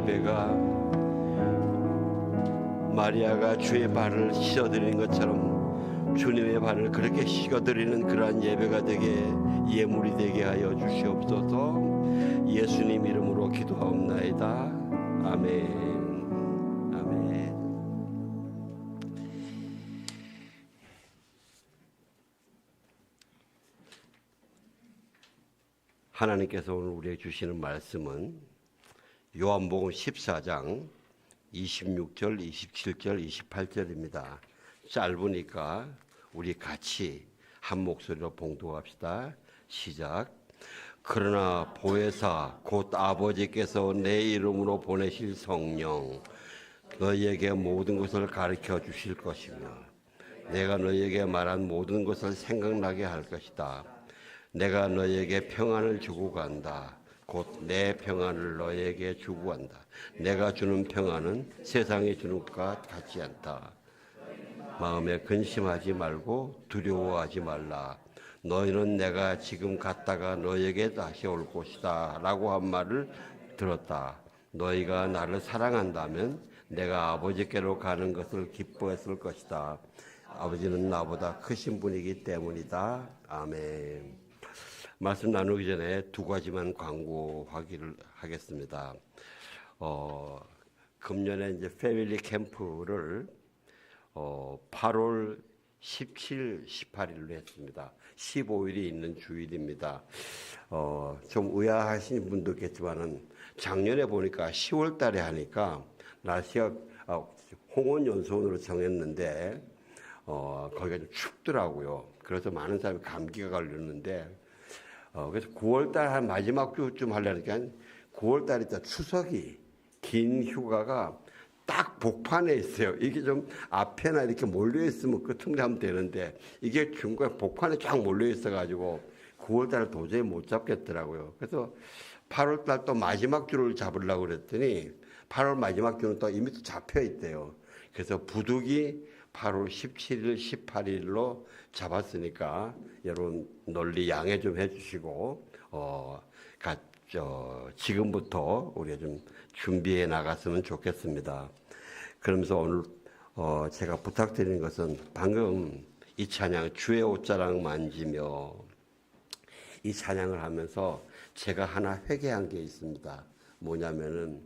예배가 마리아가 주의 발을 씻어드리는 것처럼 주님의 발을 그렇게 씻어드리는 그러한 예배가 되게, 예물이 되게 하여 주시옵소서. 예수님 이름으로 기도하옵나이다. 아멘. 하나님께서 오늘 우리에게 주시는 말씀은 요한복음 14장 26절, 27절, 28절입니다. 짧으니까 우리 같이 한 목소리로 봉독합시다. 시작. 그러나 보혜사 곧 아버지께서 내 이름으로 보내실 성령 너희에게 모든 것을 가르쳐 주실 것이며 내가 너희에게 말한 모든 것을 생각나게 할 것이다. 내가 너희에게 평안을 주고 간다. 곧 내 평안을 너희에게 주고 간다. 내가 주는 평안은 세상이 주는 것과 같지 않다. 마음에 근심하지 말고 두려워하지 말라. 너희는 내가 지금 갔다가 너희에게 다시 올 것이다 라고 한 말을 들었다. 너희가 나를 사랑한다면 내가 아버지께로 가는 것을 기뻐했을 것이다. 아버지는 나보다 크신 분이기 때문이다. 아멘. 말씀 나누기 전에 두 가지만 광고하기를 하겠습니다. 금년에 이제 패밀리 캠프를 8월 17, 18일로 했습니다. 15일이 있는 주일입니다. 좀 의아하신 분도 있겠지만은 작년에 보니까 10월 달에 하니까 날씨가 홍원연수원으로 정했는데 거기가 좀 춥더라고요. 그래서 많은 사람이 감기가 걸렸는데 그래서 9월달 한 마지막 주쯤 하려니까 9월달에 있다 추석이 긴 휴가가 딱 복판에 있어요. 이게 좀 앞에나 이렇게 몰려 있으면 끝을 하면 되는데 이게 중간에 복판에 쫙 몰려 있어가지고 9월달을 도저히 못 잡겠더라고요. 그래서 8월달 또 마지막 주를 잡으려고 그랬더니 8월 마지막 주는 또 이미 또 잡혀 있대요. 그래서 부득이 8월 17일, 18일로 잡았으니까 여러분 널리 양해 좀 해주시고 지금부터 우리가 좀 준비해 나갔으면 좋겠습니다. 그러면서 오늘 제가 부탁드리는 것은 방금 이 찬양 주의 옷자락 만지며 이 찬양을 하면서 제가 하나 회개한 게 있습니다. 뭐냐면은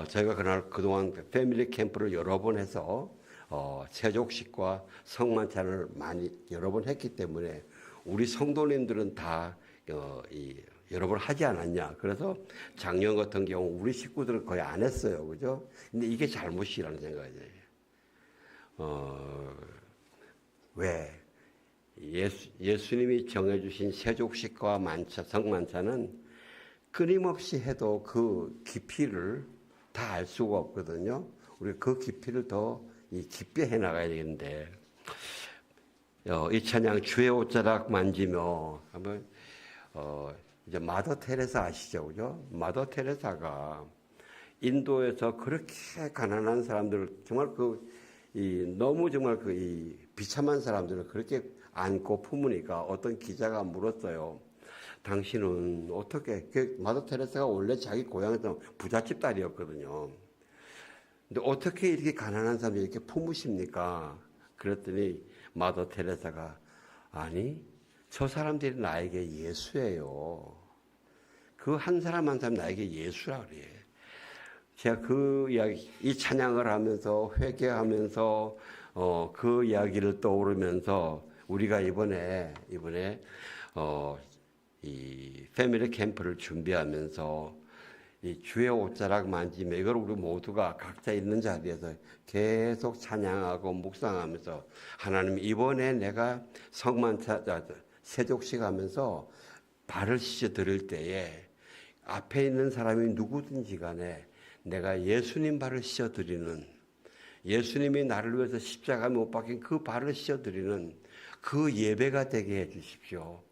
제가 그동안 패밀리 캠프를 여러 번 해서 세족식과 성만찬을 여러 번 했기 때문에 우리 성도님들은 다 여러 번 하지 않았냐. 그래서 작년 같은 경우 우리 식구들은 거의 안 했어요. 그죠? 근데 이게 잘못이라는 생각이에요. 왜? 예수님이 정해주신 세족식과 성만찬은 끊임없이 해도 그 깊이를 다 알 수가 없거든요. 우리 그 깊이를 더 깊게 해 나가야 되는데, 이 찬양 주의 옷자락 만지며 하면, 이제 마더 테레사 아시죠? 그죠? 마더 테레사가 인도에서 그렇게 가난한 사람들을 정말 너무 정말 이 비참한 사람들을 그렇게 안고 품으니까 어떤 기자가 물었어요. 당신은 어떻게, 마더 테레사가 원래 자기 고향에서 부잣집 딸이었거든요. 근데 어떻게 이렇게 가난한 사람을 이렇게 품으십니까? 그랬더니 마더 테레사가 아니 저 사람들이 나에게 예수예요. 그 한 사람 한 사람 나에게 예수라 그래. 제가 그 이야기, 이 찬양을 하면서 회개하면서 그 이야기를 떠오르면서 우리가 이번에 이 패밀리 캠프를 준비하면서 이 주의 옷자락 만지며 이걸 우리 모두가 각자 있는 자리에서 계속 찬양하고 묵상하면서 하나님 이번에 내가 세족식 하면서 발을 씻어 드릴 때에 앞에 있는 사람이 누구든지 간에 내가 예수님 발을 씻어 드리는, 예수님이 나를 위해서 십자가에 못 박힌 그 발을 씻어 드리는 그 예배가 되게 해 주십시오.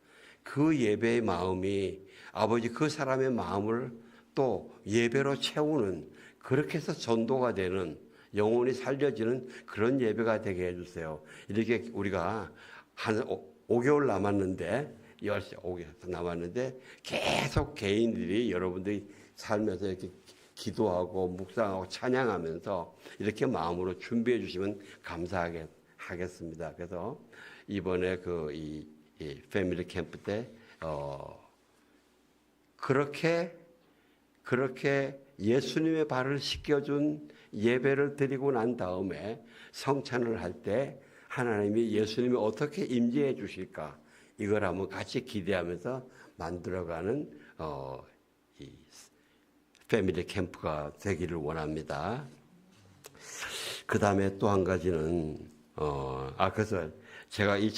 그 예배의 마음이 아버지 그 사람의 마음을 또 예배로 채우는, 그렇게 해서 전도가 되는, 영혼이 살려지는 그런 예배가 되게 해주세요. 이렇게 우리가 한 5개월 남았는데, 5개월 남았는데 계속 개인들이 여러분들이 살면서 이렇게 기도하고 묵상하고 찬양하면서 이렇게 마음으로 준비해 주시면 감사하겠습니다. 그래서 이번에 이 패밀리 캠프 때 그렇게 예수님의 발을 씻겨준 예배를 드리고 난 다음에 성찬을 할 때 하나님이 예수님이 어떻게 임재해 주실까, 이걸 한번 같이 기대하면서 만들어가는 이 패밀리 캠프가 되기를 원합니다. 그 다음에 또 한 가지는 그래서 제가 이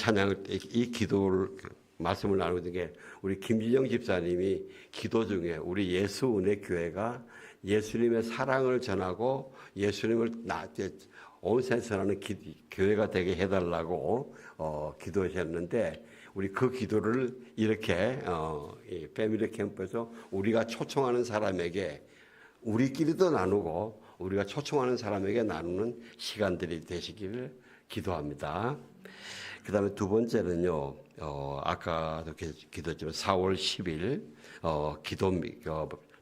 기도를 말씀을 나누고 있는 게, 우리 김진영 집사님이 기도 중에 우리 예수은혜교회가 예수님의 사랑을 전하고 예수님을 온 세상에 전하는 교회가 되게 해달라고 기도하셨는데, 우리 그 기도를 이렇게 이 패밀리 캠프에서 우리가 초청하는 사람에게 우리끼리도 나누고 우리가 초청하는 사람에게 나누는 시간들이 되시기를 기도합니다. 그 다음에 두 번째는요, 아까도 기도했지만 4월 10일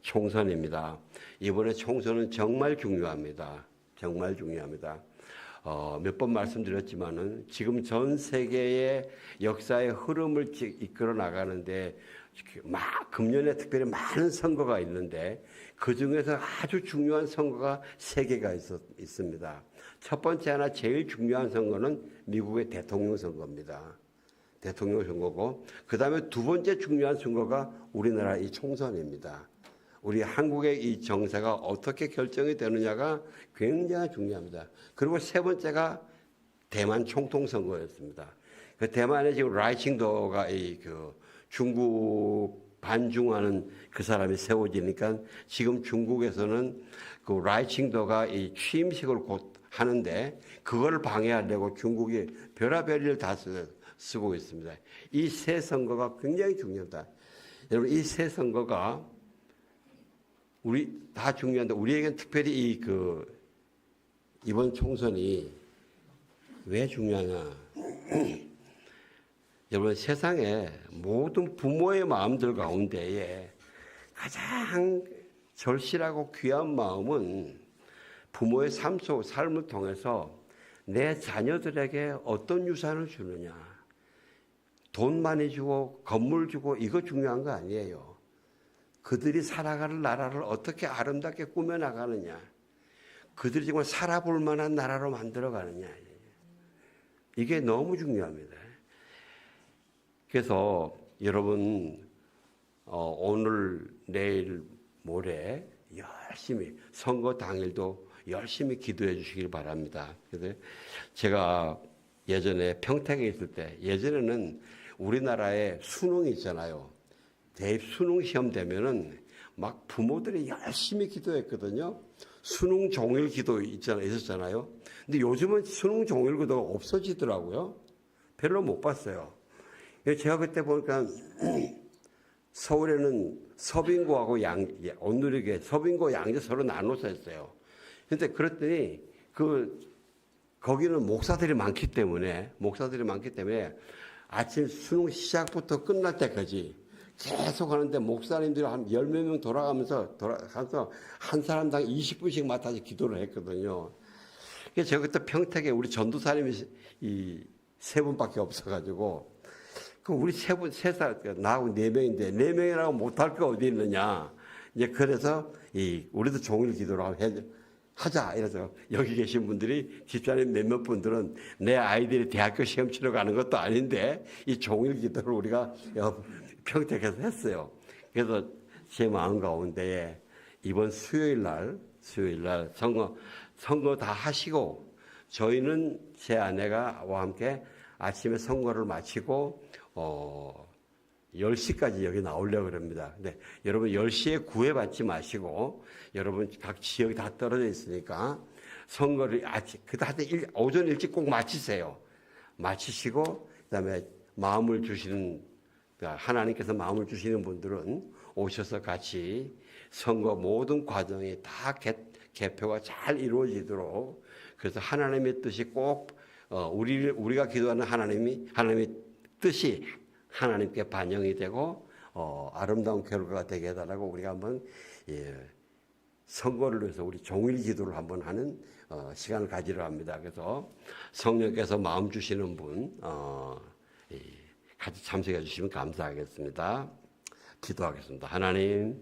총선입니다. 이번에 총선은 정말 중요합니다. 정말 중요합니다. 몇 번 말씀드렸지만은 지금 전 세계의 역사의 흐름을 이끌어 나가는데 금년에 특별히 많은 선거가 있는데 그 중에서 아주 중요한 선거가 세 개가 있습니다. 첫 번째 하나 제일 중요한 선거는 미국의 대통령 선거입니다. 대통령 선거고, 그 다음에 두 번째 중요한 선거가 우리나라 이 총선입니다. 우리 한국의 이 정세가 어떻게 결정이 되느냐가 굉장히 중요합니다. 그리고 세 번째가 대만 총통 선거였습니다. 그 대만에 지금 라이칭도가 중국 반중하는 그 사람이 세워지니까 지금 중국에서는 그 라이칭도가 이 취임식을 곧 하는데 그걸 방해하려고 중국이 별의별 다 쓰고 있습니다. 이 세 선거가 굉장히 중요하다. 여러분, 이 세 선거가 우리 다 중요한데 우리에게는 특별히 이번 총선이 왜 중요하냐? 여러분, 세상에 모든 부모의 마음들 가운데에 가장 절실하고 귀한 마음은 부모의 삶을 통해서 내 자녀들에게 어떤 유산을 주느냐. 돈 많이 주고 건물 주고 이거 중요한 거 아니에요. 그들이 살아가는 나라를 어떻게 아름답게 꾸며나가느냐. 그들이 정말 살아볼 만한 나라로 만들어가느냐. 이게 너무 중요합니다. 그래서 여러분 오늘 내일 모레 열심히 선거 당일도 열심히 기도해 주시길 바랍니다. 그래서 제가 예전에 평택에 있을 때, 예전에는 우리나라에 수능이 있잖아요. 대입 수능 시험 되면은 막 부모들이 열심히 기도했거든요. 수능 종일 기도 있었잖아요. 근데 요즘은 수능 종일 기도가 없어지더라고요. 별로 못 봤어요. 제가 그때 보니까 서울에는 서빙고하고 온누리교회, 서빙고 양재 서로 나눠서 했어요. 근데 그랬더니 거기는 목사들이 많기 때문에 아침 수능 시작부터 끝날 때까지 계속 하는데 목사님들이 한 10몇 명 돌아가면서 한 사람당 20분씩 맡아서 기도를 했거든요. 그래서 제가 그때 평택에 우리 전도사님이 세 분밖에 없어가지고, 우리 세 살, 나하고 4명인데 4명이라고 못할 거 어디 있느냐. 이제 그래서 우리도 종일 기도를 하자. 이래서 여기 계신 분들이, 집사님 몇몇 분들은 내 아이들이 대학교 시험 치러 가는 것도 아닌데 이 종일 기도를 우리가 평택에서 했어요. 그래서 제 마음 가운데에 이번 수요일 날 선거 다 하시고, 저희는 제 아내가와 함께 아침에 선거를 마치고 10시까지 여기 나오려고 합니다. 근데 여러분 10시에 구애받지 마시고, 여러분 각 지역이 다 떨어져 있으니까 선거를 오전 일찍 꼭 마치세요. 마치시고 그다음에 하나님께서 마음을 주시는 분들은 오셔서 같이 선거 모든 과정이 다 개표가 잘 이루어지도록, 그래서 하나님의 뜻이 꼭 우리가 기도하는 하나님의 뜻이 하나님께 반영이 되고 아름다운 결과가 되게 해달라고 우리가 한번 선거를 위해서 우리 종일 기도를 한번 하는 시간을 가지려 합니다. 그래서 성령께서 마음 주시는 분 같이 참석해 주시면 감사하겠습니다. 기도하겠습니다. 하나님,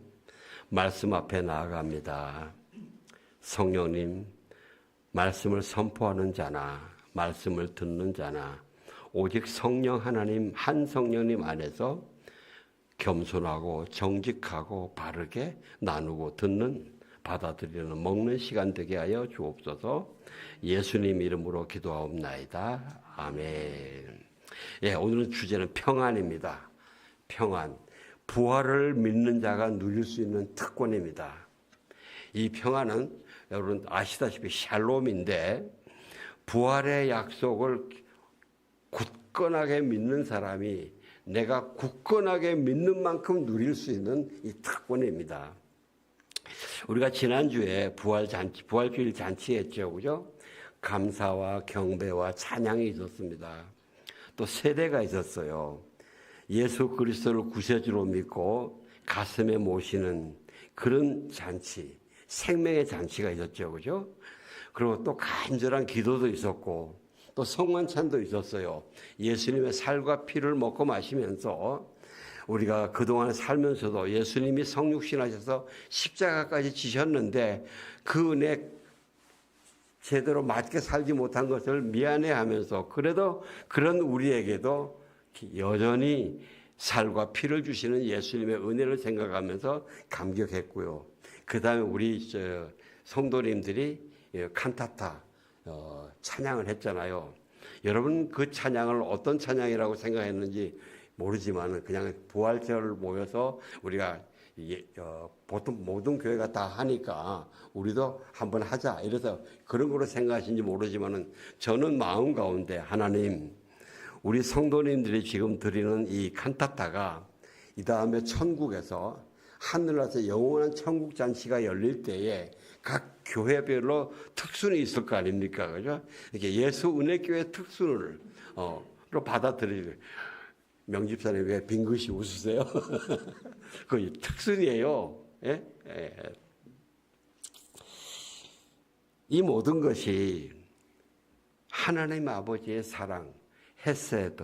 말씀 앞에 나아갑니다. 성령님, 말씀을 선포하는 자나 말씀을 듣는 자나 오직 성령 하나님, 한 성령님 안에서 겸손하고 정직하고 바르게 나누고 듣는, 받아들이는, 먹는 시간 되게 하여 주옵소서. 예수님 이름으로 기도하옵나이다. 아멘. 예, 오늘은 주제는 평안입니다. 평안. 부활을 믿는 자가 누릴 수 있는 특권입니다. 이 평안은 여러분 아시다시피 샬롬인데, 부활의 약속을 굳건하게 믿는 사람이 내가 굳건하게 믿는 만큼 누릴 수 있는 이 특권입니다. 우리가 지난주에 부활주일 잔치했죠, 그죠? 감사와 경배와 찬양이 있었습니다. 또 세례가 있었어요. 예수 그리스도를 구세주로 믿고 가슴에 모시는 그런 잔치, 생명의 잔치가 있었죠, 그죠? 그리고 또 간절한 기도도 있었고, 또 성만찬도 있었어요. 예수님의 살과 피를 먹고 마시면서 우리가 그동안 살면서도 예수님이 성육신하셔서 십자가까지 지셨는데 그 은혜 제대로 맞게 살지 못한 것을 미안해하면서, 그래도 그런 우리에게도 여전히 살과 피를 주시는 예수님의 은혜를 생각하면서 감격했고요. 그 다음에 우리 성도님들이 칸타타 찬양을 했잖아요. 여러분 그 찬양을 어떤 찬양이라고 생각했는지 모르지만 그냥 부활절 모여서 우리가 보통 모든 교회가 다 하니까 우리도 한번 하자 이래서 그런 거로 생각하신지 모르지만 저는 마음 가운데 하나님, 우리 성도님들이 지금 드리는 이 칸타타가 이 다음에 천국에서 하늘나라에서 영원한 천국 잔치가 열릴 때에 각 교회별로 특순이 있을 거 아닙니까? 그죠? 이렇게 예수 은혜교회 특순을 받아들이는. 명집사님 왜 빙긋이 웃으세요? 그 특순이에요. 예? 예. 이 모든 것이 하나님 아버지의 사랑, 헤세드,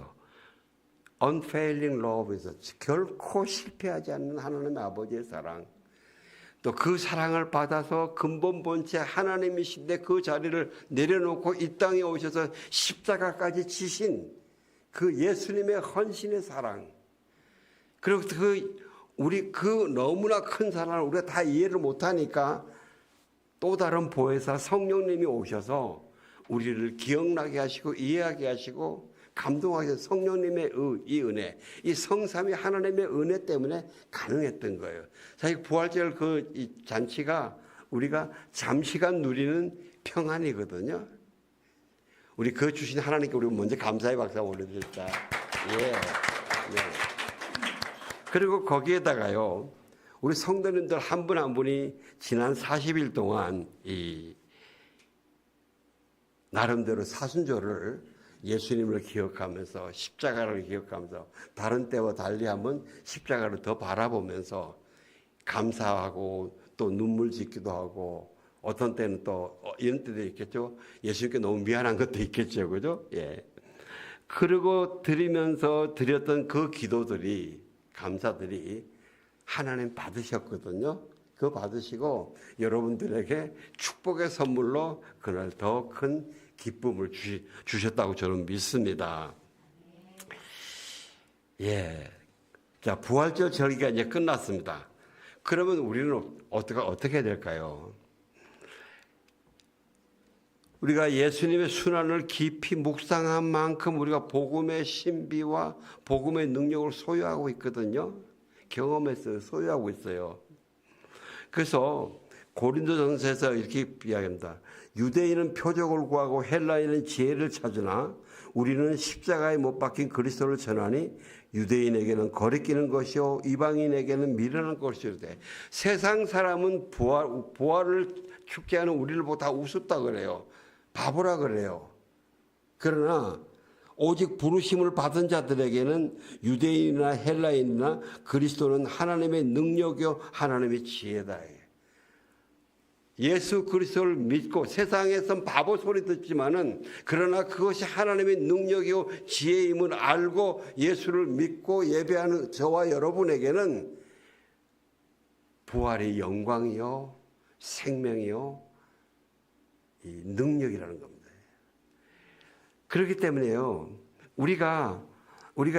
unfailing love에서 결코 실패하지 않는 하나님 아버지의 사랑, 또 그 사랑을 받아서 근본 본체 하나님이신데 그 자리를 내려놓고 이 땅에 오셔서 십자가까지 지신 그 예수님의 헌신의 사랑, 그리고 우리 그 너무나 큰 사랑을 우리가 다 이해를 못하니까 또 다른 보혜사 성령님이 오셔서 우리를 기억나게 하시고 이해하게 하시고 감동하게 하셔서 성령님의 이 은혜, 이 성삼위 하나님의 은혜 때문에 가능했던 거예요. 사실 부활절 이 잔치가 우리가 잠시간 누리는 평안이거든요. 우리 그 주신 하나님께 우리 먼저 감사의 박수 올려드립니다. 예. 네. 그리고 거기에다가요, 우리 성도님들 한 분 한 분이 지난 40일 동안 이 나름대로 사순절을 예수님을 기억하면서 십자가를 기억하면서 다른 때와 달리 한번 십자가를 더 바라보면서 감사하고 또 눈물 짓기도 하고, 어떤 때는 또 이런 때도 있겠죠. 예수님께 너무 미안한 것도 있겠죠. 그죠? 예. 그리고 드렸던 그 기도들이, 감사들이 하나님 받으셨거든요. 그거 받으시고 여러분들에게 축복의 선물로 그날 더 큰 기쁨을 주셨다고 저는 믿습니다. 예. 자, 부활절 절기가 이제 끝났습니다. 그러면 우리는 어떻게 해야 될까요? 우리가 예수님의 순환을 깊이 묵상한 만큼 우리가 복음의 신비와 복음의 능력을 소유하고 있거든요. 경험했어요. 소유하고 있어요. 그래서 고린도전서에서 이렇게 이야기합니다. 유대인은 표적을 구하고 헬라인은 지혜를 찾으나 우리는 십자가에 못 박힌 그리스도를 전하니 유대인에게는 거리끼는 것이요 이방인에게는 미련한 것이오되 세상 사람은 부활을 축제하는 우리를 보고 다 우습다 그래요. 바보라 그래요. 그러나 오직 부르심을 받은 자들에게는 유대인이나 헬라인이나 그리스도는 하나님의 능력이요 하나님의 지혜다. 예수 그리스도를 믿고 세상에선 바보 소리 듣지만은 그러나 그것이 하나님의 능력이요 지혜임을 알고 예수를 믿고 예배하는 저와 여러분에게는 부활의 영광이요 생명이요 이 능력이라는 겁니다. 그렇기 때문에요. 우리가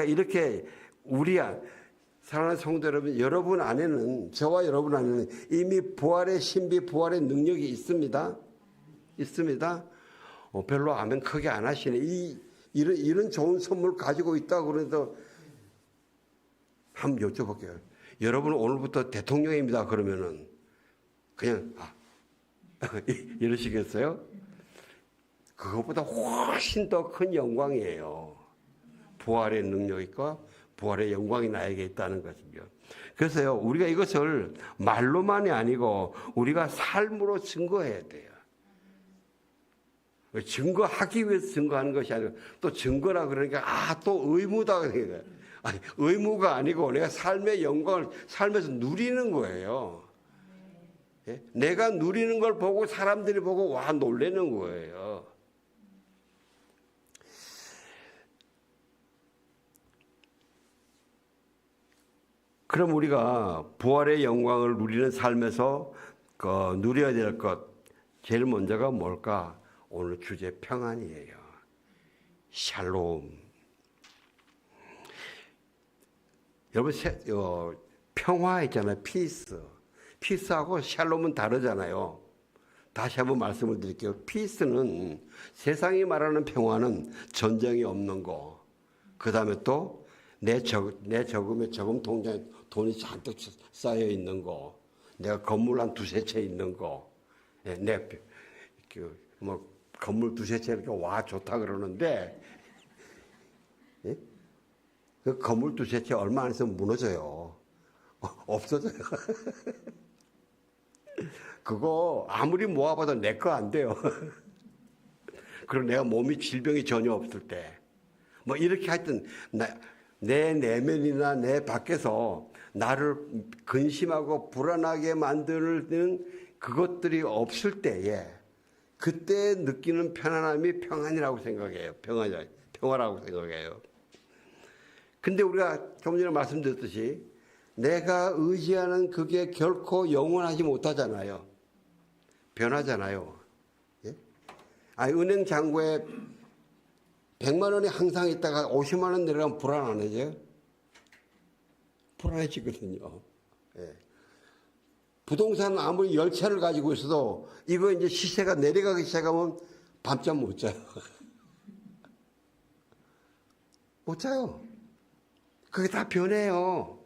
이렇게 사랑하는 성도 여러분, 여러분 안에는 저와 여러분 안에는 이미 부활의 신비, 부활의 능력이 있습니다. 있습니다. 별로 아멘 크게 안 하시네. 이런 좋은 선물 가지고 있다고 그래서 한번 여쭤볼게요. 여러분 오늘부터 대통령입니다. 그러면은 그냥 이러시겠어요? 그것보다 훨씬 더 큰 영광이에요. 부활의 능력과 부활의 영광이 나에게 있다는 것이죠. 그래서요, 우리가 이것을 말로만이 아니고 우리가 삶으로 증거해야 돼요. 증거하기 위해서 증거하는 것이 아니고 또 증거라 그러니까 또 의무다 그러니까 아니, 의무가 아니고 내가 삶의 영광을 삶에서 누리는 거예요. 예? 내가 누리는 걸 보고 사람들이 보고 와 놀라는 거예요. 그럼 우리가 부활의 영광을 누리는 삶에서 누려야 될 것 제일 먼저가 뭘까? 오늘 주제 평안이에요. 샬롬. 여러분 평화 있잖아요. 피스. 피스하고 샬롬은 다르잖아요. 다시 한번 말씀을 드릴게요. 피스는 세상이 말하는 평화는 전쟁이 없는 거. 그 다음에 또 내 저금에 저금 통장에 돈이 잔뜩 쌓여 있는 거, 내가 건물 한 두세 채 있는 거, 건물 두세 채 이렇게 와 좋다 그러는데, 예? 그 건물 두세 채 얼마 안 있으면 무너져요. 없어져요. 그거 아무리 모아봐도 내 거 안 돼요. 그리고 내가 몸이 질병이 전혀 없을 때, 이렇게 하여튼 내 내면이나 내 밖에서 나를 근심하고 불안하게 만드는 그것들이 없을 때에 그때 느끼는 편안함이 평안이라고 생각해요. 평화라고 생각해요. 근데 우리가 좀 전에 말씀드렸듯이 내가 의지하는 그게 결코 영원하지 못하잖아요. 변하잖아요. 예? 은행 잔고에 100만 원이 항상 있다가 50만 원 내려가면 불안 안 해져요? 불안해지거든요. 예. 부동산 아무리 10채를 가지고 있어도 이거 이제 시세가 내려가기 시작하면 밤잠 못 자요. 못 자요. 그게 다 변해요.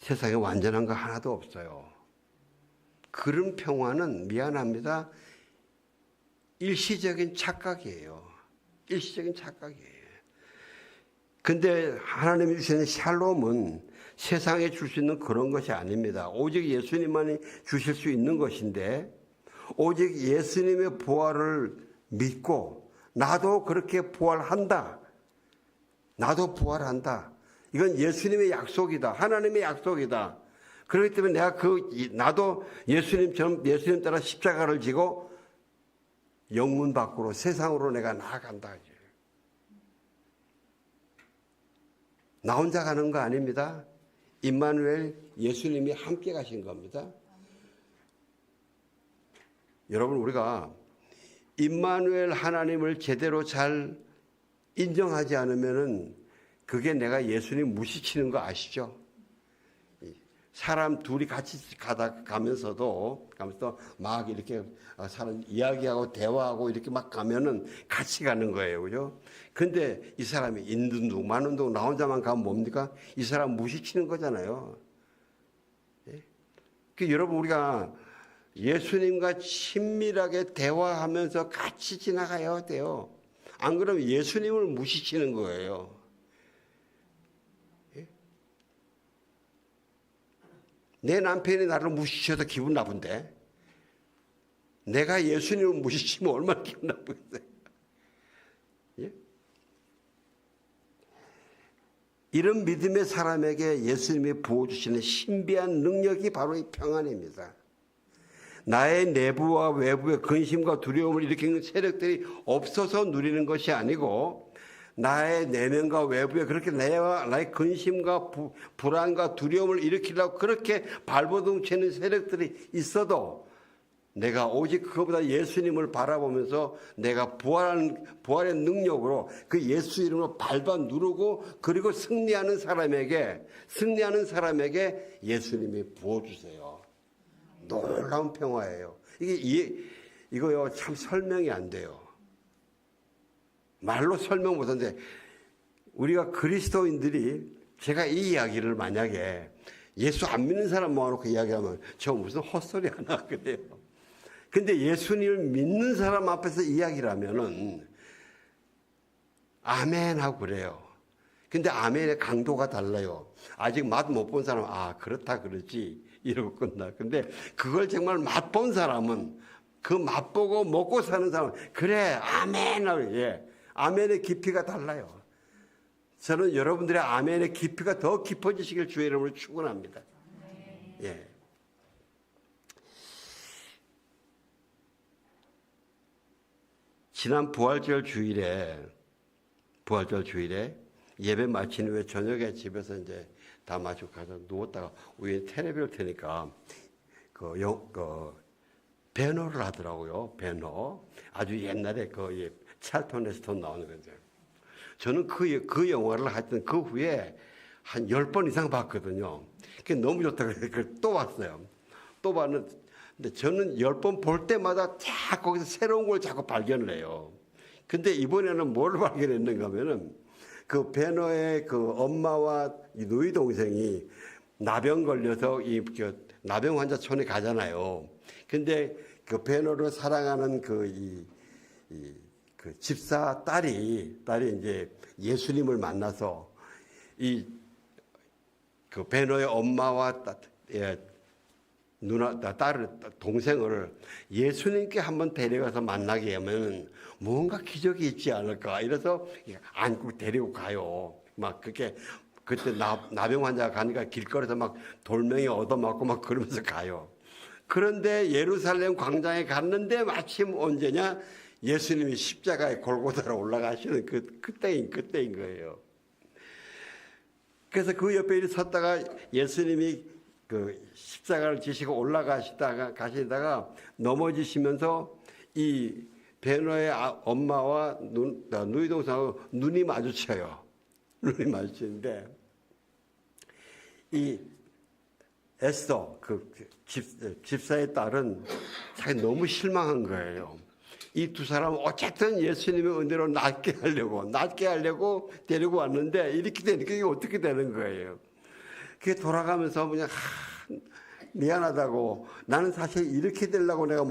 세상에 완전한 거 하나도 없어요. 그런 평화는 미안합니다. 일시적인 착각이에요. 일시적인 착각이에요. 근데 하나님이 주시는 샬롬은 세상에 줄 수 있는 그런 것이 아닙니다. 오직 예수님만이 주실 수 있는 것인데 오직 예수님의 부활을 믿고 나도 그렇게 부활한다. 나도 부활한다. 이건 예수님의 약속이다. 하나님의 약속이다. 그렇기 때문에 내가 나도 예수님처럼 예수님 따라 십자가를 지고 영문 밖으로 세상으로 내가 나아간다. 나 혼자 가는 거 아닙니다. 임마누엘 예수님이 함께 가신 겁니다. 여러분 우리가 임마누엘 하나님을 제대로 잘 인정하지 않으면은 그게 내가 예수님 무시치는 거 아시죠? 사람 둘이 같이 가면서 막 이렇게 사람 이야기하고 대화하고 이렇게 막 가면은 같이 가는 거예요. 그죠? 근데 이 사람이 있는 둥 마는 둥 나 혼자만 가면 뭡니까? 이 사람 무시치는 거잖아요. 예? 여러분 우리가 예수님과 친밀하게 대화하면서 같이 지나가야 돼요. 안 그러면 예수님을 무시치는 거예요. 내 남편이 나를 무시쳐도 기분 나쁜데 내가 예수님을 무시치면 얼마나 기분 나쁘겠어요. 예? 이런 믿음의 사람에게 예수님이 부어주시는 신비한 능력이 바로 이 평안입니다. 나의 내부와 외부의 근심과 두려움을 일으키는 세력들이 없어서 누리는 것이 아니고 나의 내면과 외부에 그렇게 나의 근심과 불안과 두려움을 일으키려고 그렇게 발버둥치는 세력들이 있어도 내가 오직 그것보다 예수님을 바라보면서 내가 부활의 능력으로 그 예수 이름으로 밟아 누르고 그리고 승리하는 사람에게 예수님이 부어주세요. 놀라운 평화예요. 이거요, 참 설명이 안 돼요. 말로 설명 못하는데, 우리가 그리스도인들이 제가 이 이야기를 만약에 예수 안 믿는 사람 모아놓고 이야기하면 저 무슨 헛소리 하나 그래요. 근데 예수님을 믿는 사람 앞에서 이야기를 하면은 아멘 하고 그래요. 근데 아멘의 강도가 달라요. 아직 맛 못 본 사람은 그렇다 그러지 이러고 끝나. 근데 그걸 정말 맛본 사람은, 그 맛보고 먹고 사는 사람은 그래 아멘 하고, 아멘의 깊이가 달라요. 저는 여러분들의 아멘의 깊이가 더 깊어지시길 주의 이름으로 축원합니다. 예. 지난 부활절 주일에 예배 마친 후에 저녁에 집에서 이제 다 마치고 가서 누웠다가 우연히 텔레비를 켜니까 배너를 하더라고요. 배너. 아주 옛날에 찰턴 헤스턴 나오는 거죠. 저는 그 영화를 하여튼 그 후에 한 10번 이상 봤거든요. 그게 너무 좋다고 해서 또 봤어요. 또 봤는데, 근데 저는 10번 볼 때마다 자 거기서 새로운 걸 자꾸 발견을 해요. 근데 이번에는 뭘 발견했는가 하면은 그 배너의 그 엄마와 이 누이 동생이 나병 걸려서 나병 환자촌에 가잖아요. 근데 그 배너를 사랑하는 그 집사 딸이 이제 예수님을 만나서 그 배너의 엄마와 동생을 예수님께 한번 데려가서 만나게 하면 뭔가 기적이 있지 않을까. 이래서 안고 데리고 가요. 막 그때 나병 환자가 가니까 길거리에서 막 돌멩이 얻어맞고 막 그러면서 가요. 그런데 예루살렘 광장에 갔는데 마침 언제냐? 예수님이 십자가에 골고다로 올라가시는 그때인 거예요. 그래서 그 옆에 섰다가 예수님이 그 십자가를 지시고 가시다가 넘어지시면서 이 베너의 엄마와 누이 동생하고 눈이 마주쳐요. 눈이 마주치는데 이 에스더 집사의 딸은 자기 너무 실망한 거예요. 이 두 사람은 어쨌든 예수님의 은혜로 낫게 하려고 데리고 왔는데 이렇게 되니까 이게 어떻게 되는 거예요. 그게 돌아가면서 그냥 미안하다고, 나는 사실 이렇게 되려고 내가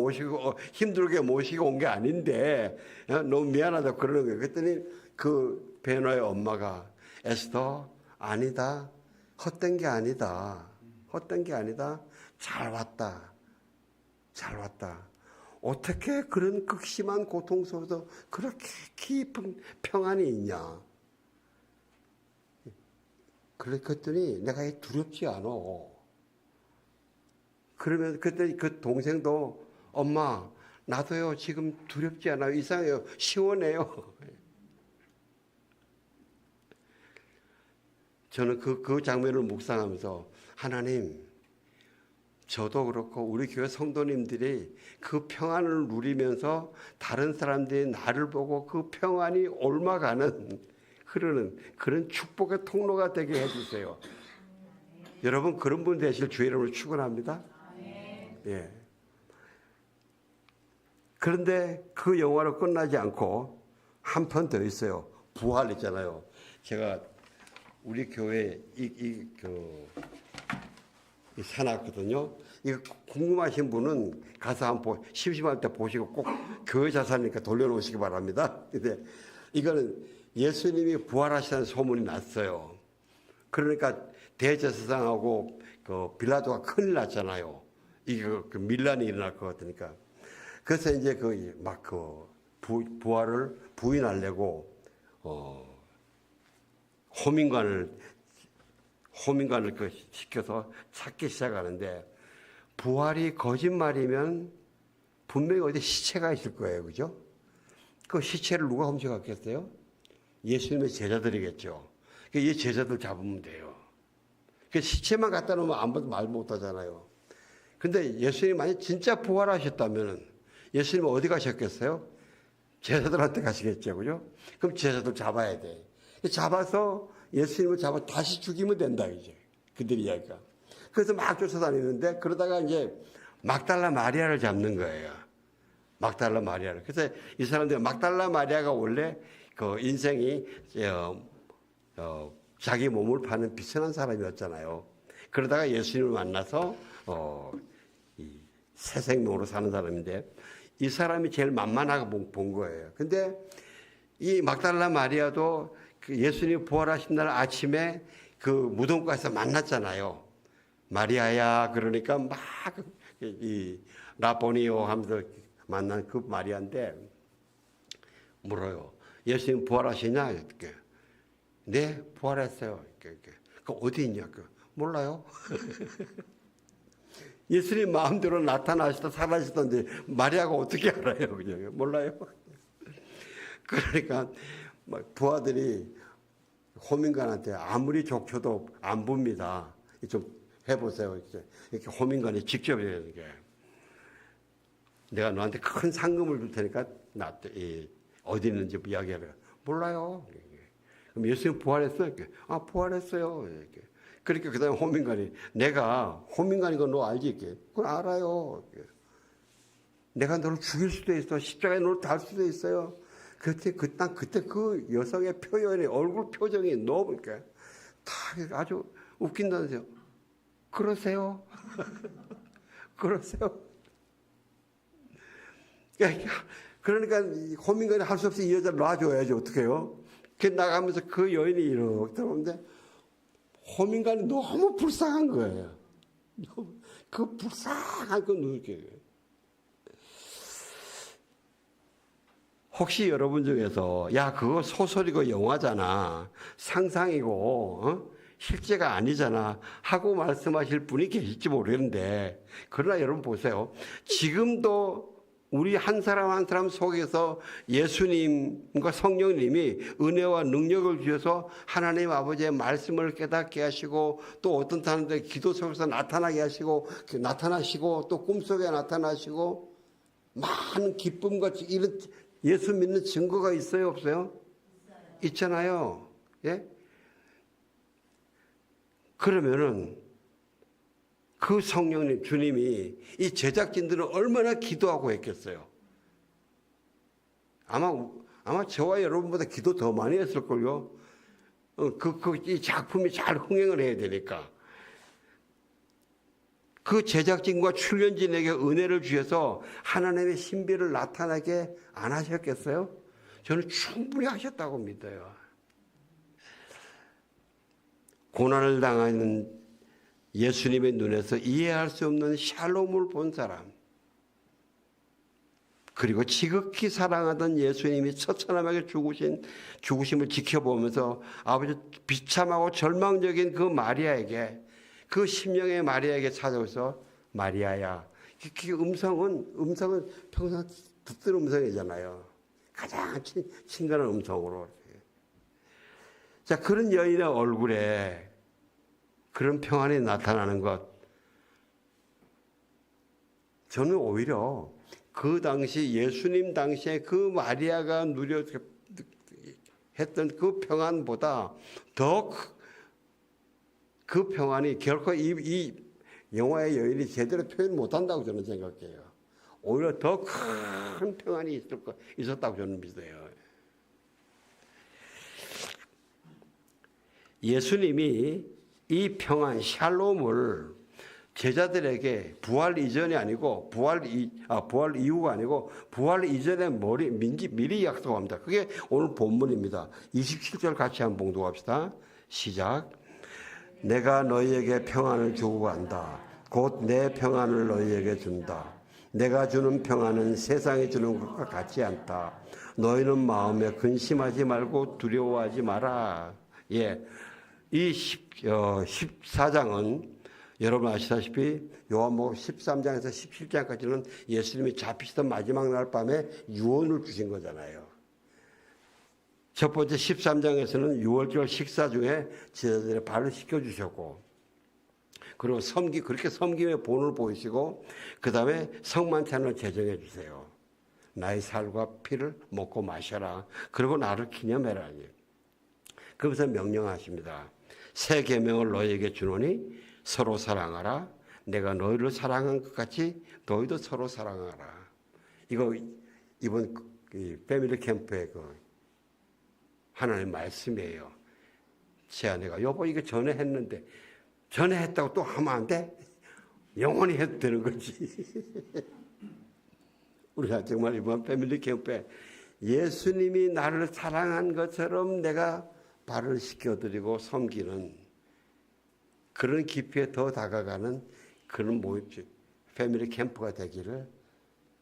힘들게 모시고 온 게 아닌데 너무 미안하다고 그러는 거예요. 그랬더니 그 베너의 엄마가 에스더 아니다, 헛된 게 아니다, 잘 왔다. 어떻게 그런 극심한 고통 속에서 그렇게 깊은 평안이 있냐. 그랬더니 내가 두렵지 않아. 그러면 그때 그 동생도 엄마 나도요 지금 두렵지 않아요. 이상해요. 시원해요. 저는 그 장면을 묵상하면서 하나님, 저도 그렇고 우리 교회 성도님들이 그 평안을 누리면서 다른 사람들이 나를 보고 그 평안이 흐르는 그런 축복의 통로가 되게 해주세요. 여러분 그런 분 되실 주의 이름으로 축원합니다. 예. 그런데 그 영화로 끝나지 않고 한 편 더 있어요. 부활 있잖아요. 제가 우리 교회 사놨거든요. 이거 궁금하신 분은 가서 한번 심심할 때 보시고 꼭 교회 자산이니까 돌려놓으시기 바랍니다. 근데 이거는 예수님이 부활하시다는 소문이 났어요. 그러니까 대제사장하고 빌라도가 큰일 났잖아요. 이게 밀란이 일어날 것 같으니까. 그래서 이제 부활을 부인하려고 호민관을 시켜서 찾기 시작하는데, 부활이 거짓말이면 분명히 어디 시체가 있을 거예요. 그죠? 그 시체를 누가 훔쳐갔겠어요? 예수님의 제자들이겠죠. 이 제자들 잡으면 돼요. 그 시체만 갖다 놓으면 아무도 말 못 하잖아요. 근데 예수님이 만약 진짜 부활하셨다면 예수님 어디 가셨겠어요? 제자들한테 가시겠죠. 그죠? 그럼 제자들 잡아야 돼. 잡아서 예수님을 잡아 다시 죽이면 된다, 이제. 그들 이야기가. 그래서 막 쫓아다니는데, 그러다가 이제 막달라 마리아를 잡는 거예요. 막달라 마리아를. 그래서 이 사람들, 막달라 마리아가 원래 그 인생이, 자기 몸을 파는 비천한 사람이었잖아요. 그러다가 예수님을 만나서, 이 새 생명으로 사는 사람인데, 이 사람이 제일 만만하게 본 거예요. 근데 이 막달라 마리아도 그 예수님 부활하신 날 아침에 그 무덤가에서 만났잖아요. 마리아야, 그러니까 막 이 라보니오 하면서 만난 그 마리아인데 물어요. 예수님 부활하시냐? 이렇게. 네, 부활했어요. 이렇게. 그 어디 있냐? 몰라요. 예수님 마음대로 나타나시다 사라지던데 마리아가 어떻게 알아요? 그냥 몰라요. 그러니까 부하들이 호민관한테 아무리 족쳐도 안 봅니다. 좀 해보세요. 이렇게 호민관이 직접 해야 되는 게. 내가 너한테 큰 상금을 줄 테니까 어디 있는지 이야기해라. 몰라요. 그럼 예수님 부활했어요? 아, 부활했어요. 이렇게. 그러니까 그 다음에 호민관이, 내가 호민관인 거 너 알지? 이렇게. 그건 알아요. 이렇게. 내가 너를 죽일 수도 있어. 십자가에 너를 달 수도 있어요. 그때 그 여성의 표현이, 얼굴 표정이 너무, 이렇게 다 아주 웃긴다면서요. 그러세요? 그러세요? 그러니까 호민관이 할 수 없이 이 여자를 놔줘야지. 어떡해요? 그 나가면서 그 여인이 이렇게 들어오는데 호민관이 너무 불쌍한 거예요. 그 불쌍한 그 누르게. 혹시 여러분 중에서 야 그거 소설이고 영화잖아, 상상이고 실제가 아니잖아 하고 말씀하실 분이 계실지 모르겠는데, 그러나 여러분 보세요. 지금도 우리 한 사람 한 사람 속에서 예수님과 성령님이 은혜와 능력을 주셔서 하나님 아버지의 말씀을 깨닫게 하시고, 또 어떤 사람들 기도 속에서 나타나시고 또 꿈속에 나타나시고 많은 기쁨과 이런 예수 믿는 증거가 있어요, 없어요? 있잖아요. 예? 그러면은 그 성령님, 주님이 이 제작진들은 얼마나 기도하고 했겠어요? 아마 저와 여러분보다 기도 더 많이 했을걸요? 이 작품이 잘 흥행을 해야 되니까. 그 제작진과 출연진에게 은혜를 주셔서 하나님의 신비를 나타나게 안 하셨겠어요? 저는 충분히 하셨다고 믿어요. 고난을 당하는 예수님의 눈에서 이해할 수 없는 샬롬을 본 사람, 그리고 지극히 사랑하던 예수님이 처참하게 죽으심을 지켜보면서 아버지 비참하고 절망적인 그 마리아에게, 그 심령의 마리아에게 찾아오서 마리아야, 그 음성은 평생 듣던 음성이잖아요. 가장 친근한 음성으로. 자, 그런 여인의 얼굴에 그런 평안이 나타나는 것, 저는 오히려 그 당시 예수님 당시에 그 마리아가 했던 그 평안보다 더 그 평안이 결코 이 영화의 여인이 제대로 표현 못한다고 저는 생각해요. 오히려 더 큰 평안이 있었다고 저는 믿어요. 예수님이 이 평안, 샬롬을 제자들에게 부활 이전이 아니고 부활 이후가 아니고 부활 이전에 미리 약속합니다. 그게 오늘 본문입니다. 27절 같이 한번 봉독합시다. 시작. 내가 너희에게 평안을 주고 간다. 곧 내 평안을 너희에게 준다. 내가 주는 평안은 세상이 주는 것과 같지 않다. 너희는 마음에 근심하지 말고 두려워하지 마라. 예, 이 14장은 여러분 아시다시피 요한복음 13장에서 17장까지는 예수님이 잡히시던 마지막 날 밤에 유언을 주신 거잖아요. 첫 번째 13장에서는 6월절 식사 중에 제자들의 발을 씻겨주셨고, 그리고 그렇게 섬김의 본을 보이시고, 그 다음에 성만찬을 제정해 주세요. 나의 살과 피를 먹고 마셔라. 그리고 나를 기념해라. 그러면서 명령하십니다. 새 계명을 너희에게 주노니 서로 사랑하라. 내가 너희를 사랑한 것 같이 너희도 서로 사랑하라. 이거 이번 패밀리 캠프의 하나님의 말씀이에요. 제 아내가 여보 이거 전에 했는데 전에 했다고 또 하면 안 돼? 영원히 해도 되는 거지. 우리가 정말 이번 패밀리 캠프에 예수님이 나를 사랑한 것처럼 내가 발을 씻겨드리고 섬기는 그런 깊이에 더 다가가는 그런 모임, 패밀리 캠프가 되기를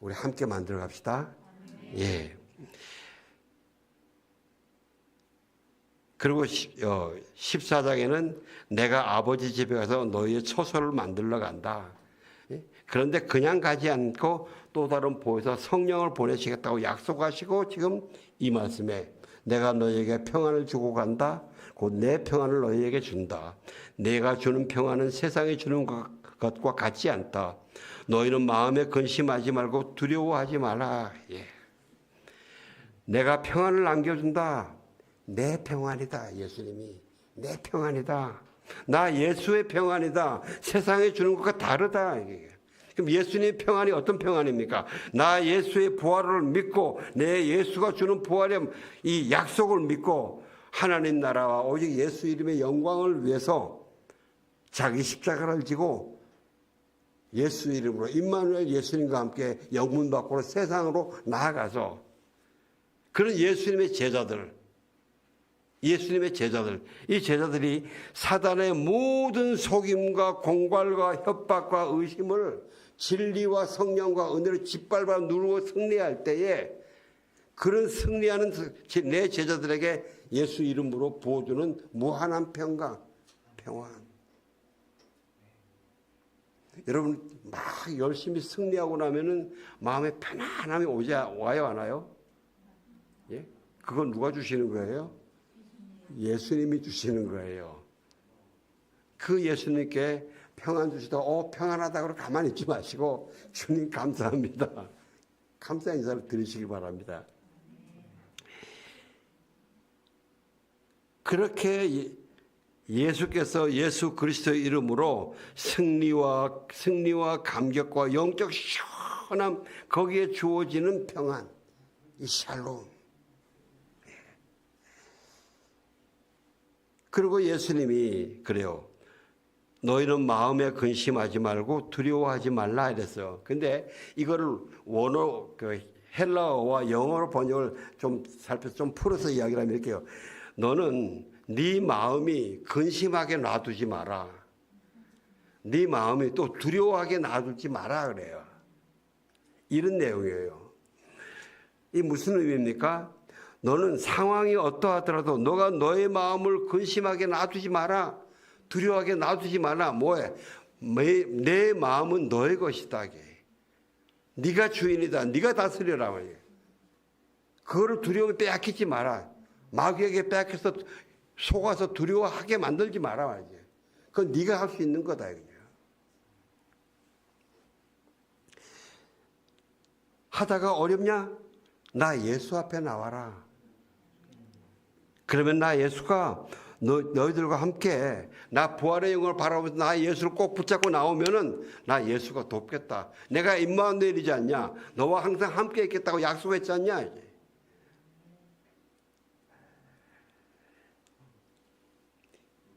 우리 함께 만들어 갑시다. 예. 그리고 14장에는 내가 아버지 집에 가서 너희의 처소를 만들러 간다. 그런데 그냥 가지 않고 또 다른 보혜사 성령을 보내시겠다고 약속하시고 지금 이 말씀에 내가 너희에게 평안을 주고 간다. 곧 내 평안을 너희에게 준다. 내가 주는 평안은 세상이 주는 것과 같지 않다. 너희는 마음에 근심하지 말고 두려워하지 마라. 예. 내가 평안을 남겨준다. 내 평안이다. 예수님이 내 평안이다. 나 예수의 평안이다. 세상에 주는 것과 다르다. 그럼 예수님의 평안이 어떤 평안입니까? 나 예수의 부활을 믿고 내 예수가 주는 부활의 이 약속을 믿고 하나님 나라와 오직 예수 이름의 영광을 위해서 자기 십자가를 지고 예수 이름으로 임마누엘 예수님과 함께 영문 밖으로 세상으로 나아가서 그런 예수님의 제자들, 이 제자들이 사단의 모든 속임과 공갈과 협박과 의심을 진리와 성령과 은혜로 짓밟아 누르고 승리할 때에 그런 승리하는 내 제자들에게 예수 이름으로 부어주는 무한한 평강, 평안. 여러분 막 열심히 승리하고 나면은 마음에 편안함이 와요, 안 와요? 예? 그건 누가 주시는 거예요? 예수님이 주시는 거예요. 그 예수님께 평안 주시다 평안하다고 가만히 있지 마시고 주님 감사합니다. 감사 인사를 드리시기 바랍니다. 그렇게 예수께서 예수 그리스도의 이름으로 승리와 감격과 영적 시원함 거기에 주어지는 평안, 이 샬롬. 그리고 예수님이 그래요. 너희는 마음에 근심하지 말고 두려워하지 말라 이랬어요. 근데 이거를 헬라어와 영어로 번역을 좀 살펴서 좀 풀어서 이야기를 하면 이렇게요. 너는 네 마음이 근심하게 놔두지 마라. 네 마음이 또 두려워하게 놔두지 마라 그래요. 이런 내용이에요. 이 무슨 의미입니까? 너는 상황이 어떠하더라도 너가 너의 마음을 근심하게 놔두지 마라. 두려워하게 놔두지 마라. 뭐해? 내 마음은 너의 것이다. 네가 주인이다. 네가 다스려라. 그거를 두려움에 빼앗기지 마라. 마귀에게 빼앗겨서 속아서 두려워하게 만들지 마라 말이지. 그건 네가 할 수 있는 거다. 하다가 어렵냐? 나 예수 앞에 나와라. 그러면 나 예수가 너희들과 함께 나 부활의 영광을 바라보면서 나 예수를 꼭 붙잡고 나오면은 나 예수가 돕겠다. 내가 임마누엘이지 않냐? 너와 항상 함께 있겠다고 약속했지 않냐?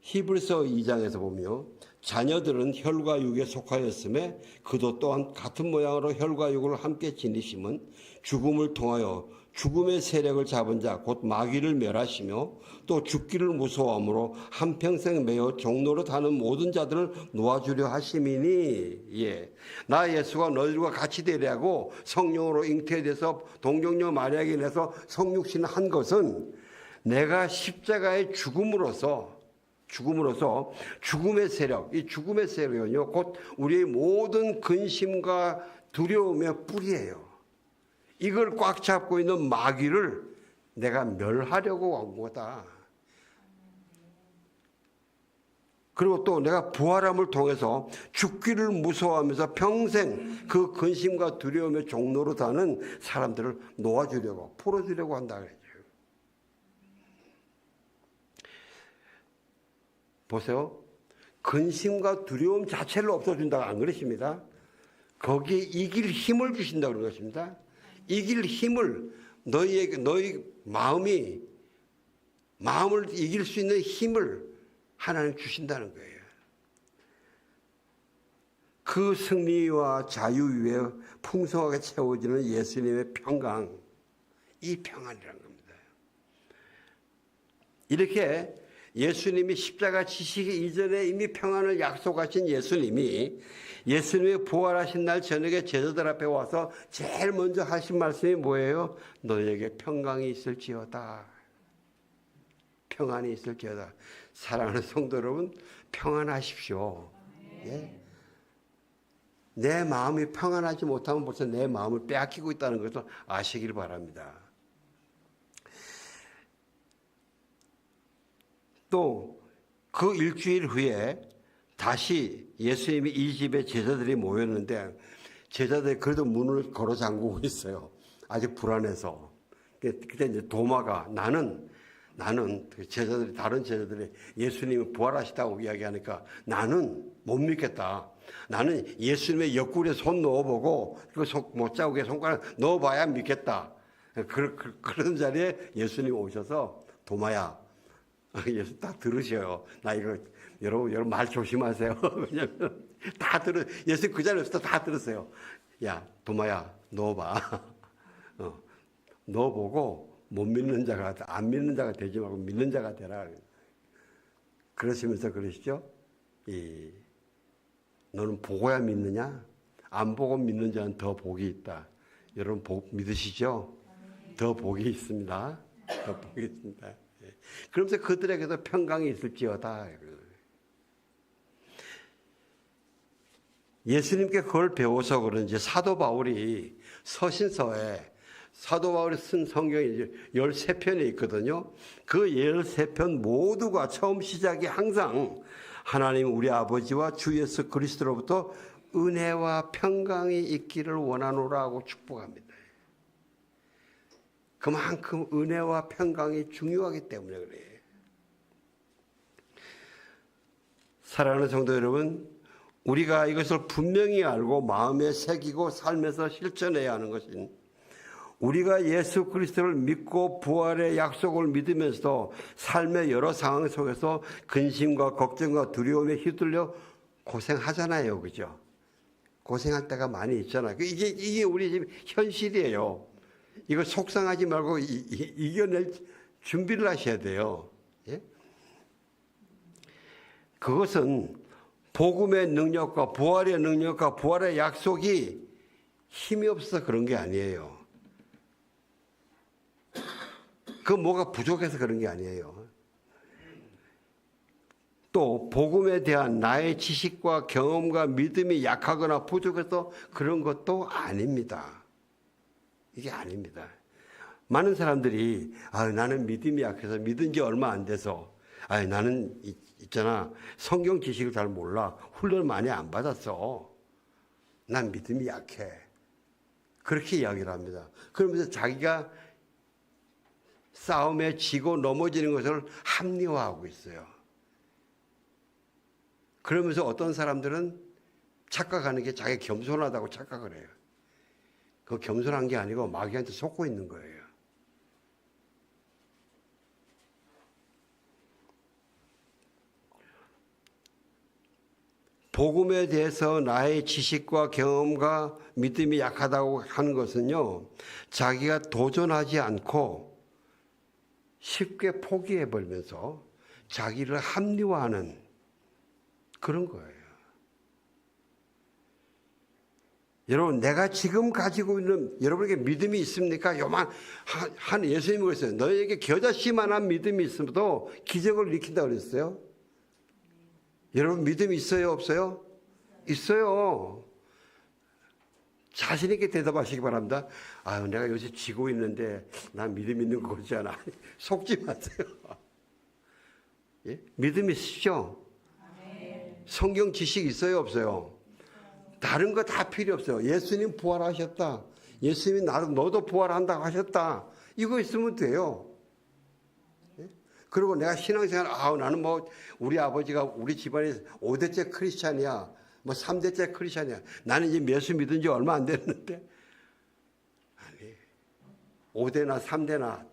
히브리서 2장에서 보면 자녀들은 혈과 육에 속하였음에 그도 또한 같은 모양으로 혈과 육을 함께 지니심은 죽음을 통하여 죽음의 세력을 잡은 자 곧 마귀를 멸하시며 또 죽기를 무서워함으로 한평생 매여 종로로 타는 모든 자들을 놓아주려 하심이니 예. 나 예수가 너희들과 같이 되려고 성령으로 잉태돼서 동정녀 마리아에게 내서 성육신을 한 것은 내가 십자가의 죽음으로써 죽음의 세력, 이 죽음의 세력은요, 곧 우리의 모든 근심과 두려움의 뿌리예요. 이걸 꽉 잡고 있는 마귀를 내가 멸하려고 한 거다. 그리고 또 내가 부활함을 통해서 죽기를 무서워하면서 평생 그 근심과 두려움의 종로로 사는 사람들을 놓아주려고, 풀어주려고 한다 그랬죠. 보세요. 근심과 두려움 자체를 없애준다고 안 그러십니다. 거기에 이길 힘을 주신다고 그런 것입니다. 이길 힘을, 너희 마음을 이길 수 있는 힘을 하나님 주신다는 거예요. 그 승리와 자유 위에 풍성하게 채워지는 예수님의 평강, 이 평안이라는 겁니다. 이렇게 예수님이 십자가 지시기 이전에 이미 평안을 약속하신 예수님이 예수님이 부활하신 날 저녁에 제자들 앞에 와서 제일 먼저 하신 말씀이 뭐예요? 너희에게 평강이 있을지어다. 평안이 있을지어다. 사랑하는 성도 여러분, 평안하십시오. 예? 내 마음이 평안하지 못하면 벌써 내 마음을 빼앗기고 있다는 것을 아시길 바랍니다. 또 그 일주일 후에 다시 예수님이 이 집에 제자들이 모였는데 제자들이 그래도 문을 걸어 잠그고 있어요. 아직 불안해서. 그때 이제 도마가 나는 제자들이, 다른 제자들이 예수님이 부활하시다고 이야기하니까 나는 못 믿겠다. 나는 예수님의 옆구리에 손 넣어보고 그 못자국에 손가락 넣어봐야 믿겠다. 그런 자리에 예수님 오셔서 도마야, 예수 딱 들으셔요. 나 이거 여러분 말 조심하세요. 왜냐면 예수 그 자리에 없어서 다 들었어요. 야 도마야 넣어봐. 넣어보고 못 믿는 자가, 안 믿는 자가 되지 말고 믿는 자가 되라. 그러시면서 그러시죠. 너는 보고야 믿느냐? 안 보고 믿는 자는 더 복이 있다. 여러분 믿으시죠? 더 복이 있습니다. 더 복이 있습니다. 그러면서 그들에게도 평강이 있을지어다. 예수님께 그걸 배워서 그런지 사도 바울이 서신서에 사도 바울이 쓴 성경이 13편이 있거든요. 그 13편 모두가 처음 시작이 항상 하나님 우리 아버지와 주 예수 그리스도로부터 은혜와 평강이 있기를 원하노라 하고 축복합니다. 그만큼 은혜와 평강이 중요하기 때문에 그래요. 사랑하는 성도 여러분, 우리가 이것을 분명히 알고 마음에 새기고 삶에서 실천해야 하는 것은 우리가 예수 그리스도를 믿고 부활의 약속을 믿으면서도 삶의 여러 상황 속에서 근심과 걱정과 두려움에 휘둘려 고생하잖아요. 그죠? 고생할 때가 많이 있잖아요. 이게 우리 지금 현실이에요. 이거 속상하지 말고 이겨낼 준비를 하셔야 돼요. 예? 그것은 복음의 능력과 부활의 능력과 부활의 약속이 힘이 없어서 그런 게 아니에요. 그 뭐가 부족해서 그런 게 아니에요. 또 복음에 대한 나의 지식과 경험과 믿음이 약하거나 부족해서 그런 것도 아닙니다. 이게 아닙니다. 많은 사람들이 나는 믿음이 약해서 믿은 지 얼마 안 돼서 나는 있잖아 성경 지식을 잘 몰라. 훈련 많이 안 받았어. 난 믿음이 약해. 그렇게 이야기를 합니다. 그러면서 자기가 싸움에 지고 넘어지는 것을 합리화하고 있어요. 그러면서 어떤 사람들은 착각하는 게 자기가 겸손하다고 착각을 해요. 그 겸손한 게 아니고 마귀한테 속고 있는 거예요. 복음에 대해서 나의 지식과 경험과 믿음이 약하다고 하는 것은요, 자기가 도전하지 않고 쉽게 포기해버리면서 자기를 합리화하는 그런 거예요. 여러분, 내가 지금 가지고 있는, 여러분에게 믿음이 있습니까? 요만, 한 예수님이 그랬어요. 너에게 겨자씨만한 믿음이 있어도 기적을 일으킨다 그랬어요. 여러분, 믿음이 있어요? 없어요? 있어요. 자신있게 대답하시기 바랍니다. 아유, 내가 요새 지고 있는데, 난 믿음 있는 거 같지 않아. 속지 마세요. 예? 믿음 있으시죠? 성경 지식 있어요? 없어요? 다른 거 다 필요 없어요. 예수님 부활하셨다. 예수님이 너도 부활한다고 하셨다. 이거 있으면 돼요. 그리고 내가 신앙생활, 나는 우리 아버지가 우리 집안에 5대째 크리스찬이야. 3대째 크리스찬이야. 나는 이제 예수 믿은 지 얼마 안 됐는데. 아니, 5대나 3대나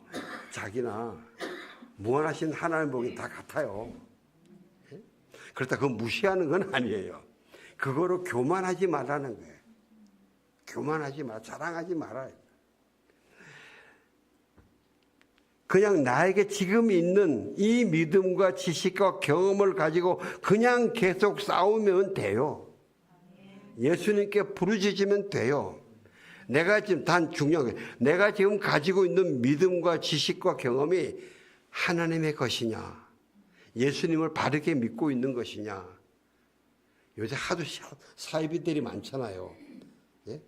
자기나 무한하신 하나님 보기 다 같아요. 그렇다 그거 무시하는 건 아니에요. 그거로 교만하지 말라는 거예요. 교만하지 마, 자랑하지 말아요. 그냥 나에게 지금 있는 이 믿음과 지식과 경험을 가지고 그냥 계속 싸우면 돼요. 예수님께 부르짖으면 돼요. 내가 지금 중요한 게 내가 지금 가지고 있는 믿음과 지식과 경험이 하나님의 것이냐, 예수님을 바르게 믿고 있는 것이냐. 요새 하도 사이비들이 많잖아요. 예?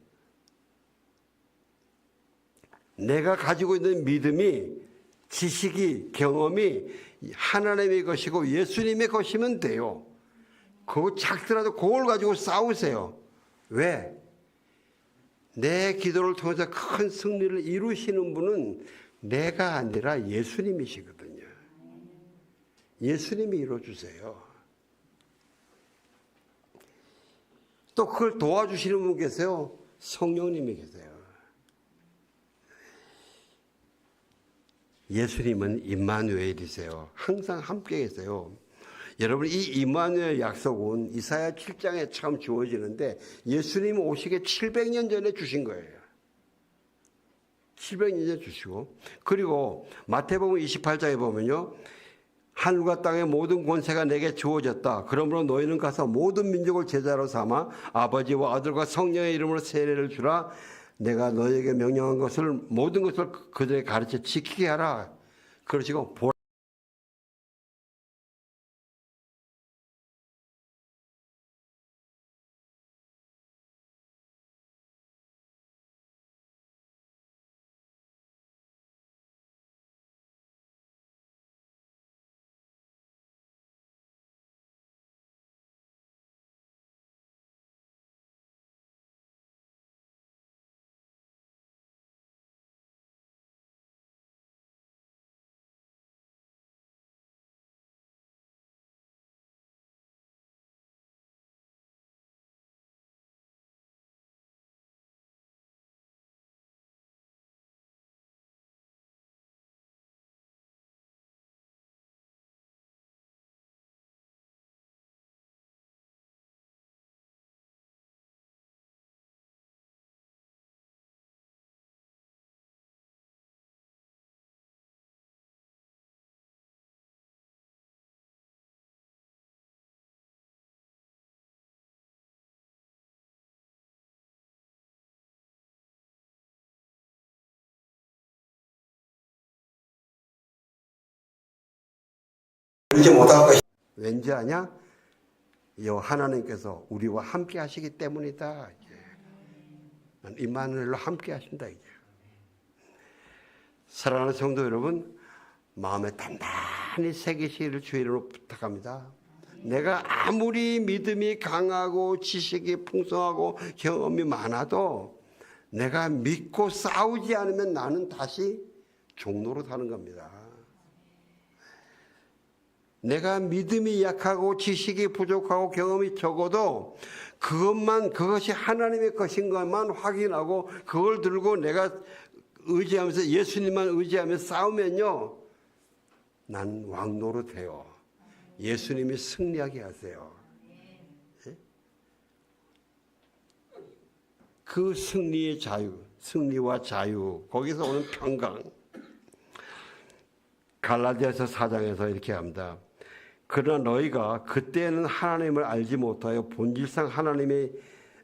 내가 가지고 있는 믿음이, 지식이, 경험이 하나님의 것이고 예수님의 것이면 돼요. 그거 작더라도 그걸 가지고 싸우세요. 왜? 내 기도를 통해서 큰 승리를 이루시는 분은 내가 아니라 예수님이시거든요. 예수님이 이루어주세요. 또 그걸 도와주시는 분 계세요. 성령님이 계세요. 예수님은 임마누엘이세요. 항상 함께 계세요. 여러분, 이 임마누엘 약속은 이사야 7장에 처음 주어지는데 예수님 오시기 700년 전에 주신 거예요. 700년 전에 주시고, 그리고 마태복음 28장에 보면요, 하늘과 땅의 모든 권세가 내게 주어졌다. 그러므로 너희는 가서 모든 민족을 제자로 삼아 아버지와 아들과 성령의 이름으로 세례를 주라. 내가 너희에게 명령한 것을, 모든 것을 그들에게 가르쳐 지키게 하라. 그러시고 보라. 이제 못할 것이. 왠지 아냐? 하나님께서 우리와 함께 하시기 때문이다. 임마누엘로 함께 하신다. 이제. 사랑하는 성도 여러분, 마음에 단단히 새기시기를 주의 이름으로 부탁합니다. 내가 아무리 믿음이 강하고 지식이 풍성하고 경험이 많아도 내가 믿고 싸우지 않으면 나는 다시 종로로 사는 겁니다. 내가 믿음이 약하고 지식이 부족하고 경험이 적어도 그것이 하나님의 것인 것만 확인하고 그걸 들고 내가 의지하면서 예수님만 의지하면서 싸우면요, 난 왕노릇해요. 예수님이 승리하게 하세요. 그 승리의 자유, 승리와 자유, 거기서 오는 평강. 갈라디아서 4장에서 이렇게 합니다. 그러나 너희가 그때는 하나님을 알지 못하여 본질상 하나님의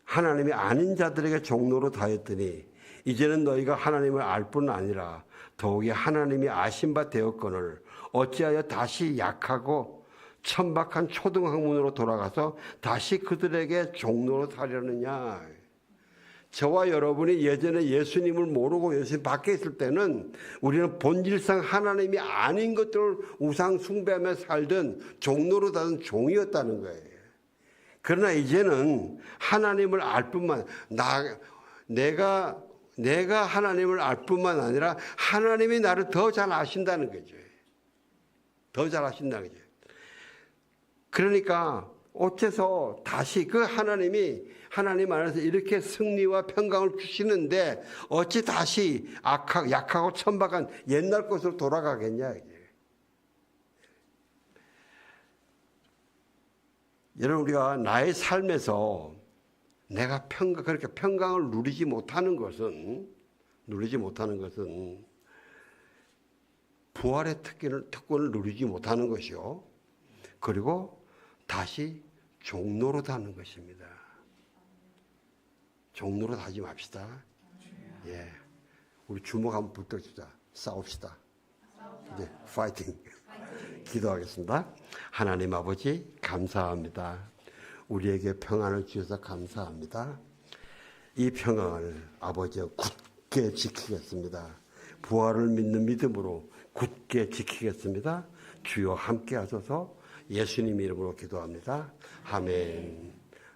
하나님이 아닌 자들에게 종로로 다했더니 이제는 너희가 하나님을 알 뿐 아니라 더욱이 하나님이 아신 바 되었거늘 어찌하여 다시 약하고 천박한 초등학문으로 돌아가서 다시 그들에게 종로로 다려느냐. 저와 여러분이 예전에 예수님을 모르고 예수님 밖에 있을 때는 우리는 본질상 하나님이 아닌 것들을 우상 숭배하며 살던 종로로 다는 종이었다는 거예요. 그러나 이제는 하나님을 알 뿐만 내가 하나님을 알 뿐만 아니라 하나님이 나를 더 잘 아신다는 거죠. 더 잘 아신다는 거죠. 그러니까 어째서 다시 그 하나님 안에서 이렇게 승리와 평강을 주시는데 어찌 다시 약하고 천박한 옛날 것으로 돌아가겠냐. 여러분, 우리가 나의 삶에서 내가 그렇게 평강을 누리지 못하는 것은 부활의 특권을 누리지 못하는 것이요. 그리고 다시 종로로 다는 것입니다. 종로로 다지 맙시다. 예. 우리 주먹 한번 불떡 주자. 싸웁시다. 이제 파이팅. 기도하겠습니다. 하나님 아버지, 감사합니다. 우리에게 평안을 주셔서 감사합니다. 이 평안을 아버지와 굳게 지키겠습니다. 부활을 믿는 믿음으로 굳게 지키겠습니다. 주여 함께 하소서. 예수님 이름으로 기도합니다. 아멘.